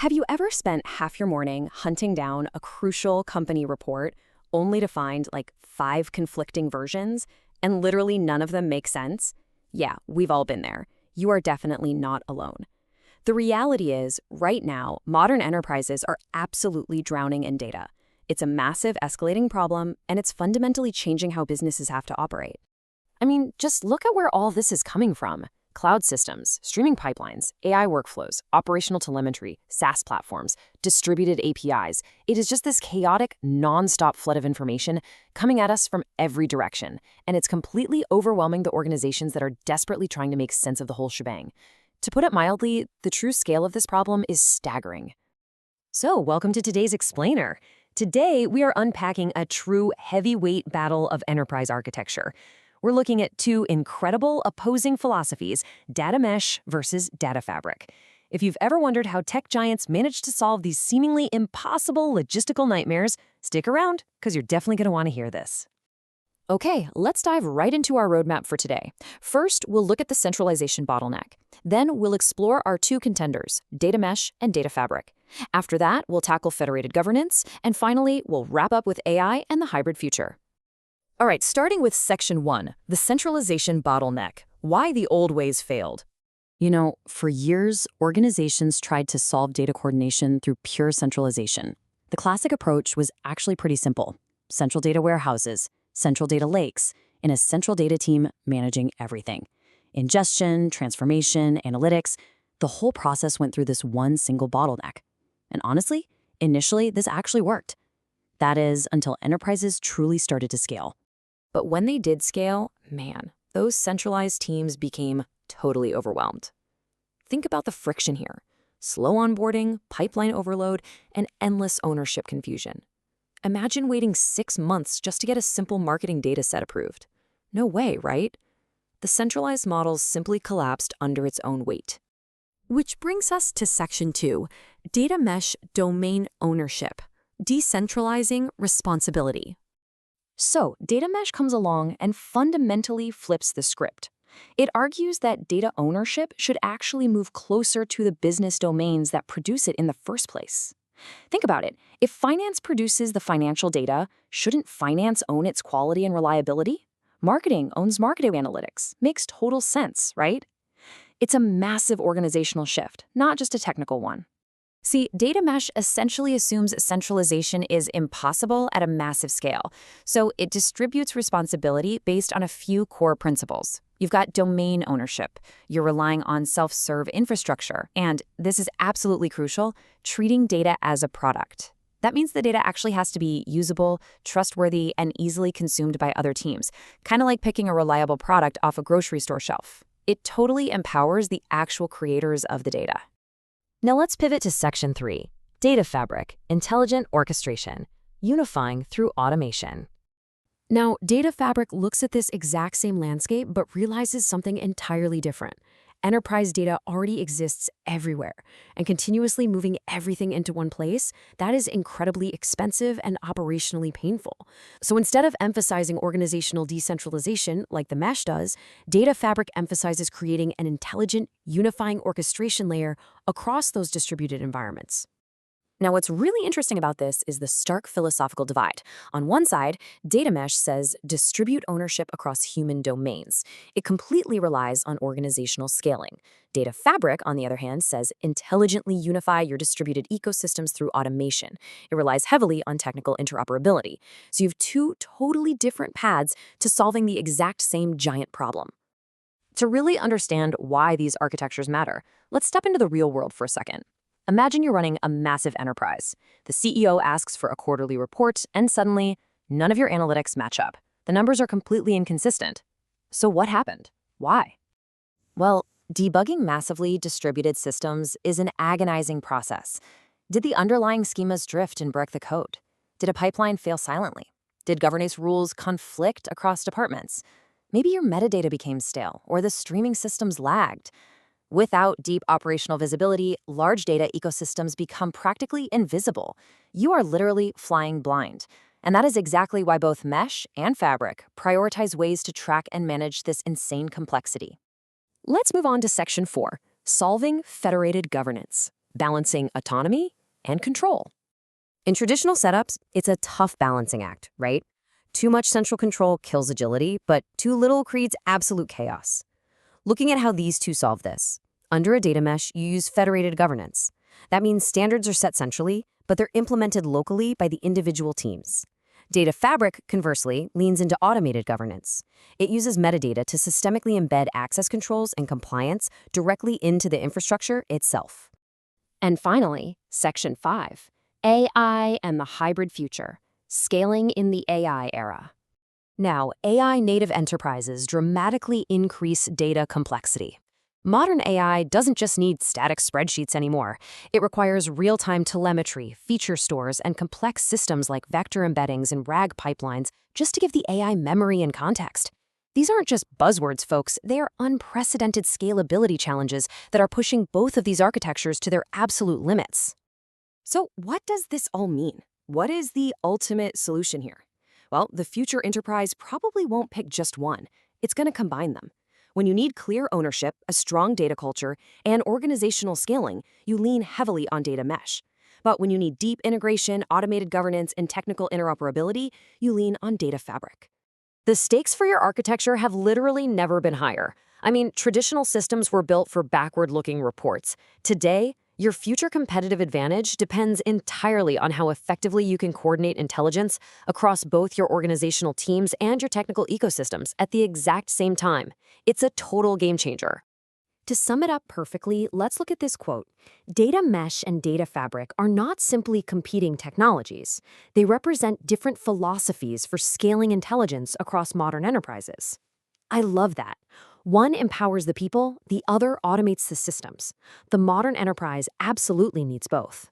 Have you ever spent half your morning hunting down a crucial company report only to find like 5 conflicting versions and literally none of them make sense? Yeah, we've all been there. You are definitely not alone. The reality is, right now, modern enterprises are absolutely drowning in data. It's a massive escalating problem, and it's fundamentally changing how businesses have to operate. I mean, just look at where all this is coming from. Cloud systems, streaming pipelines, AI workflows, operational telemetry, SaaS platforms, distributed APIs. It is just this chaotic, non-stop flood of information coming at us from every direction, and it's completely overwhelming the organizations that are desperately trying to make sense of the whole shebang. To put it mildly, the true scale of this problem is staggering. So, welcome to today's Explainer. Today, we are unpacking a true heavyweight battle of enterprise architecture. We're looking at two incredible opposing philosophies, data mesh versus data fabric. If you've ever wondered how tech giants manage to solve these seemingly impossible logistical nightmares, stick around, because you're definitely going to want to hear this. Okay, let's dive right into our roadmap for today. First, we'll look at the centralization bottleneck. Then we'll explore our two contenders, data mesh and data fabric. After that, we'll tackle federated governance. And finally, we'll wrap up with AI and the hybrid future. All right, starting with Section 1, the centralization bottleneck. Why the old ways failed. You know, for years, organizations tried to solve data coordination through pure centralization. The classic approach was actually pretty simple. Central data warehouses, central data lakes, and a central data team managing everything. Ingestion, transformation, analytics, the whole process went through this one single bottleneck. And honestly, initially, this actually worked. That is, until enterprises truly started to scale. But when they did scale, man, those centralized teams became totally overwhelmed. Think about the friction here. Slow onboarding, pipeline overload, and endless ownership confusion. Imagine waiting 6 months just to get a simple marketing data set approved. No way, right? The centralized models simply collapsed under its own weight. Which brings us to Section 2, data mesh domain ownership, decentralizing responsibility. So, data mesh comes along and fundamentally flips the script. It argues that data ownership should actually move closer to the business domains that produce it in the first place. Think about it. If finance produces the financial data, shouldn't finance own its quality and reliability? Marketing owns marketing analytics. Makes total sense, right? It's a massive organizational shift, not just a technical one. See, data mesh essentially assumes centralization is impossible at a massive scale, so it distributes responsibility based on a few core principles. You've got domain ownership, you're relying on self-serve infrastructure, and this is absolutely crucial, treating data as a product. That means the data actually has to be usable, trustworthy, and easily consumed by other teams, kind of like picking a reliable product off a grocery store shelf. It totally empowers the actual creators of the data. Now let's pivot to Section 3, data fabric, intelligent orchestration, unifying through automation. Now, data fabric looks at this exact same landscape but realizes something entirely different. Enterprise data already exists everywhere, and continuously moving everything into one place, that is incredibly expensive and operationally painful. So instead of emphasizing organizational decentralization like the mesh does, data fabric emphasizes creating an intelligent, unifying orchestration layer across those distributed environments. Now, what's really interesting about this is the stark philosophical divide. On one side, data mesh says distribute ownership across human domains. It completely relies on organizational scaling. Data fabric, on the other hand, says intelligently unify your distributed ecosystems through automation. It relies heavily on technical interoperability. So you have two totally different paths to solving the exact same giant problem. To really understand why these architectures matter, let's step into the real world for a second. Imagine you're running a massive enterprise. The CEO asks for a quarterly report, and suddenly, none of your analytics match up. The numbers are completely inconsistent. So what happened? Why? Well, debugging massively distributed systems is an agonizing process. Did the underlying schemas drift and break the code? Did a pipeline fail silently? Did governance rules conflict across departments? Maybe your metadata became stale, or the streaming systems lagged. Without deep operational visibility, large data ecosystems become practically invisible. You are literally flying blind. And that is exactly why both Mesh and Fabric prioritize ways to track and manage this insane complexity. Let's move on to Section 4, solving federated governance. balancing autonomy and control. In traditional setups, it's a tough balancing act, right? Too much central control kills agility, but too little creates absolute chaos. Looking at how these two solve this. Under a data mesh, you use federated governance. That means standards are set centrally, but they're implemented locally by the individual teams. Data Fabric, conversely, leans into automated governance. It uses metadata to systemically embed access controls and compliance directly into the infrastructure itself. And finally, Section 5, AI and the hybrid future, scaling in the AI era. Now, AI-native enterprises dramatically increase data complexity. Modern AI doesn't just need static spreadsheets anymore. It requires real-time telemetry, feature stores, and complex systems like vector embeddings and RAG pipelines just to give the AI memory and context. These aren't just buzzwords, folks. They are unprecedented scalability challenges that are pushing both of these architectures to their absolute limits. So what does this all mean? What is the ultimate solution here? Well, the future enterprise probably won't pick just one. It's going to combine them. When you need clear ownership, a strong data culture, and organizational scaling, you lean heavily on data mesh. But when you need deep integration, automated governance, and technical interoperability, you lean on data fabric. The stakes for your architecture have literally never been higher. I mean, traditional systems were built for backward-looking reports. Today, your future competitive advantage depends entirely on how effectively you can coordinate intelligence across both your organizational teams and your technical ecosystems at the exact same time. It's a total game changer. To sum it up perfectly, let's look at this quote. Data mesh and data fabric are not simply competing technologies. They represent different philosophies for scaling intelligence across modern enterprises. I love that. One empowers the people, the other automates the systems. The modern enterprise absolutely needs both.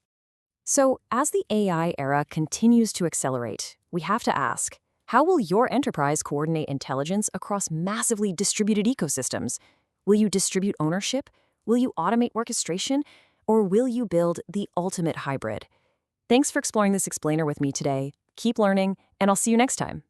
So, as the AI era continues to accelerate, we have to ask, how will your enterprise coordinate intelligence across massively distributed ecosystems? Will you distribute ownership? Will you automate orchestration? Or will you build the ultimate hybrid? Thanks for exploring this explainer with me today. Keep learning, and I'll see you next time.